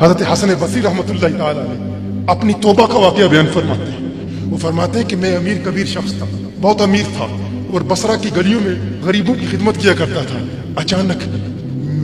حضرت حسن بصری رحمۃ اللہ تعالی علیہ اپنی توبہ کا واقعہ بیان فرماتے ہیں۔ وہ فرماتے ہیں کہ میں امیر کبیر شخص تھا، بہت امیر تھا، اور بصرہ کی گلیوں میں غریبوں کی خدمت کیا کرتا تھا۔ اچانک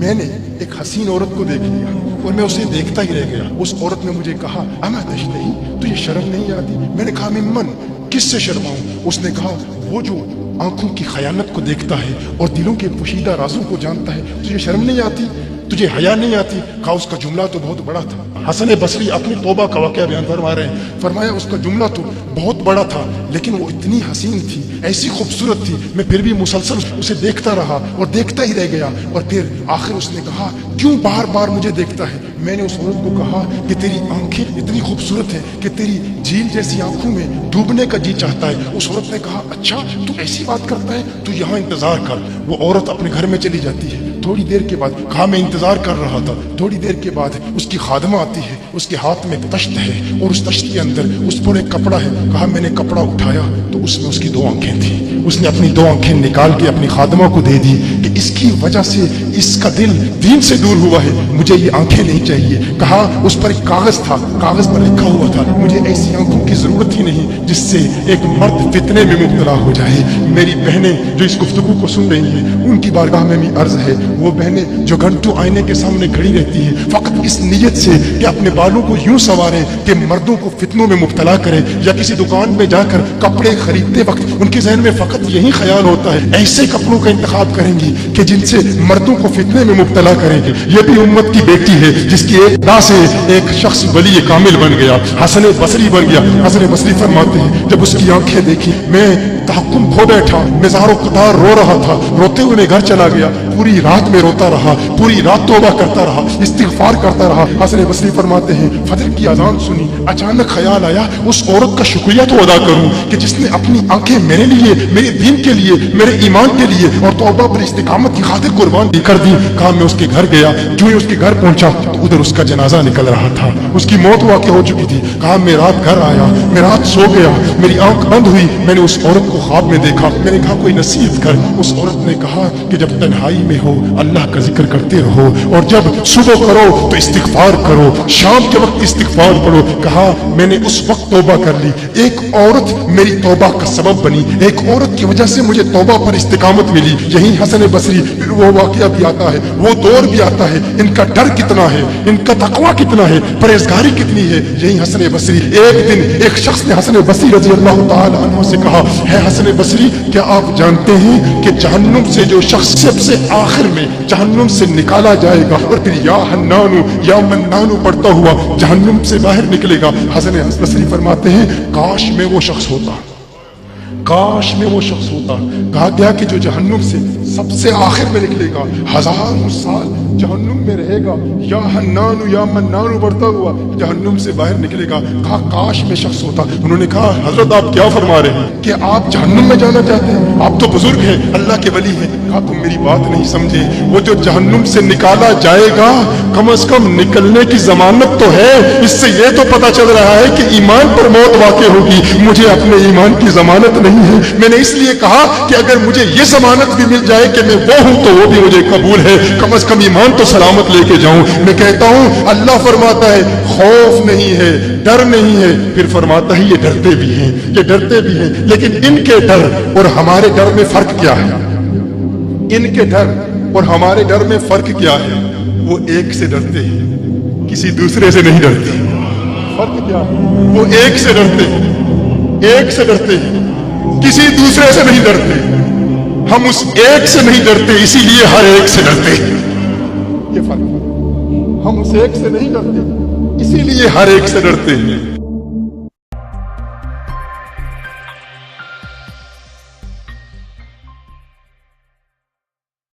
میں نے ایک حسین عورت کو دیکھ لیا اور میں اسے دیکھتا ہی رہ گیا۔ اس عورت نے مجھے کہا اما تشتہی، تجھے شرم نہیں آتی؟ میں نے کہا ممن، کس سے شرماؤں؟ اس نے کہا وہ جو آنکھوں کی خیانت کو دیکھتا ہے اور دلوں کے پوشیدہ رازوں کو جانتا ہے، تجھے شرم نہیں آتی؟ تجھے حیا نہیں آتی؟ کہا اس کا جملہ تو بہت بڑا تھا۔ حسن بصری اپنی توبہ کا واقعہ بیان فرما رہے ہیں، فرمایا اس کا جملہ تو بہت بڑا تھا لیکن وہ اتنی حسین تھی، ایسی خوبصورت تھی، میں پھر بھی مسلسل اسے دیکھتا رہا اور دیکھتا ہی رہ گیا۔ اور پھر آخر اس نے کہا کیوں بار بار مجھے دیکھتا ہے؟ میں نے اس عورت کو کہا کہ تیری آنکھیں اتنی خوبصورت ہیں کہ تیری جھیل جیسی آنکھوں میں ڈوبنے کا جی چاہتا ہے۔ اس عورت نے کہا اچھا تو ایسی بات کرتا ہے، تو یہاں انتظار کر۔ وہ عورت اپنے گھر میں چلی جاتی ہے۔ تھوڑی دیر کے بعد کہا میں انتظار کر رہا تھا، تھوڑی دیر کے بعد اس کی خادمہ آتی ہے، اس کے ہاتھ میں تشت ہے اور اس تشت کے اندر اس پر ایک کپڑا ہے۔ کہا میں نے کپڑا اٹھایا تو اس میں اس کی 2 آنکھیں تھیں۔ اس نے اپنی 2 آنکھیں نکال کے اپنی خادمہ کو دے دی کہ اس کی وجہ سے اس کا دل دین سے دور ہوا ہے، مجھے یہ آنکھیں نہیں چاہیے۔ کہا اس پر ایک کاغذ تھا، کاغذ پر لکھا ہوا تھا مجھے ایسی آنکھوں کی ضرورت ہی نہیں جس سے ایک مرد فتنے میں مبتلا ہو جائے۔ میری بہنیں جو اس گفتگو کو سن رہی ہیں ان کی بارگاہ میں بھی عرض ہے، وہ بہنیں جو گھنٹوں آئینے کے سامنے کھڑی رہتی ہیں فقط اس نیت سے کہ اپنے بالوں کو یوں سنواریں کہ مردوں کو فتنوں میں مبتلا کرے، یا کسی دکان میں جا کر کپڑے خریدتے وقت ان کے ذہن میں فقط یہی خیال ہوتا ہے ایسے کپڑوں کا انتخاب کریں گی کہ جن سے مردوں کو فتنے میں مبتلا کریں گے۔ یہ بھی امت کی بیٹی ہے جس کی ایک ادا سے ایک شخص ولی کامل بن گیا، حسن بصری بن گیا۔ حسن بصری فرماتے ہیں جب اس کی آنکھیں دیکھی میں تحکم کھو بیٹھا، میں زار و قطار رو رہا تھا، روتے ہوئے میں گھر چلا گیا، پوری رات میں روتا رہا، پوری رات توبہ کرتا رہا، استغفار کرتا رہا۔ حسن بصری فرماتے ہیں فجر کی اذان سنی، اچانک خیال آیا اس عورت کا شکریہ تو ادا کروں کہ جس نے اپنی آنکھیں میرے لیے، میرے دین کے لیے، میرے ایمان کے لیے اور توبہ پر استقامت کی خاطر قربان کر دی۔ کہا میں اس کے گھر گیا، جو ہی اس کے گھر پہنچا تو ادھر اس کا جنازہ نکل رہا تھا، اس کی موت واقع ہو چکی تھی۔ کہا میں رات گھر آیا، میں رات سو گیا، میری آنکھ بند ہوئی، میں نے اس عورت کو خواب میں دیکھا۔ میں نے کہا کوئی نصیحت کر۔ اس عورت نے کہا کہ جب تنہائی میں ہو اللہ کا ذکر کرتے رہو، اور جب صبح کرو تو استغفار کرو، شام کے وقت استغفار پڑھو۔ کہا میں نے اس وقت توبہ کر لی، ایک عورت میری توبہ کا سبب بنی، ایک عورت کی وجہ سے مجھے توبہ پر استقامت ملی۔ یہی حسن بصری پھر وہ واقعہ بھی آتا ہے، وہ دور بھی آتا ہے، ان کا ڈر کتنا ہے، ان کا تقویٰ کتنا ہے، پرہیزگاری کتنی ہے۔ یہی حسن بصری، ایک دن ایک شخص نے حسن بصری رضی اللہ تعالی عنہ سے کہا ہے حسن بصری کیا آپ جانتے ہیں کہ جہنم سے جو شخص سب سے آخر میں جہنم سے نکالا جائے گا اور پھر یا حنانو یا منانو پڑھتا ہوا جہنم سے باہر نکلے گا؟ حسن بصری فرماتے ہیں کاش میں وہ شخص ہوتا، کاش میں وہ شخص ہوتا۔ کہا گیا کہ جو جہنم سے سب سے آخر میں نکلے گا، 1000 سال جہنم میں رہے گا، یا حنانو یا منانو پڑھتا ہوا جہنم سے باہر نکلے گا۔ کہا کاش میں شخص ہوتا۔ انہوں نے کہا حضرت آپ کیا فرما رہے ہیں کہ آپ جہنم میں جانا چاہتے ہیں؟ آپ تو بزرگ ہیں، اللہ کے ولی ہیں۔ کہا تم میری بات نہیں سمجھے، وہ جو جہنم سے نکالا جائے گا کم از کم نکلنے کی ضمانت تو ہے، اس سے یہ تو پتا چل رہا ہے کہ ایمان پر موت واقع ہوگی، مجھے اپنے ایمان کی ضمانت نہیں ہے۔ میں نے اس لیے کہا کہ اگر مجھے یہ ضمانت بھی مل جائے کہ میں وہ ہوں تو وہ بھی مجھے قبول ہے، کم از کم ایمان تو سلامت لے کے جاؤں۔ میں کہتا ہوں اللہ فرماتا ہے خوف نہیں ہے، ڈر نہیں ہے، پھر فرماتا ہے یہ ڈرتے بھی ہیں، یہ ڈرتے بھی ہیں، لیکن ان کے ڈر اور ہمارے ڈر میں فرق کیا ہے؟ ان کے ڈر اور ہمارے ڈر میں فرق کیا ہے؟ وہ ایک سے ڈرتے ہیں، کسی دوسرے سے نہیں ڈرتے۔ فرق کیا ہے؟ وہ ایک سے ڈرتے ہیں، ایک سے ڈرتے ہیں، کسی دوسرے سے نہیں ڈرتے۔ ہم اس ایک سے نہیں ڈرتے، اسی لیے ہر ایک سے ڈرتے ہیں۔ یہ فرق ہے، ہم اس ایک سے نہیں ڈرتے اسی لیے ہر ایک سے ڈرتے ہیں۔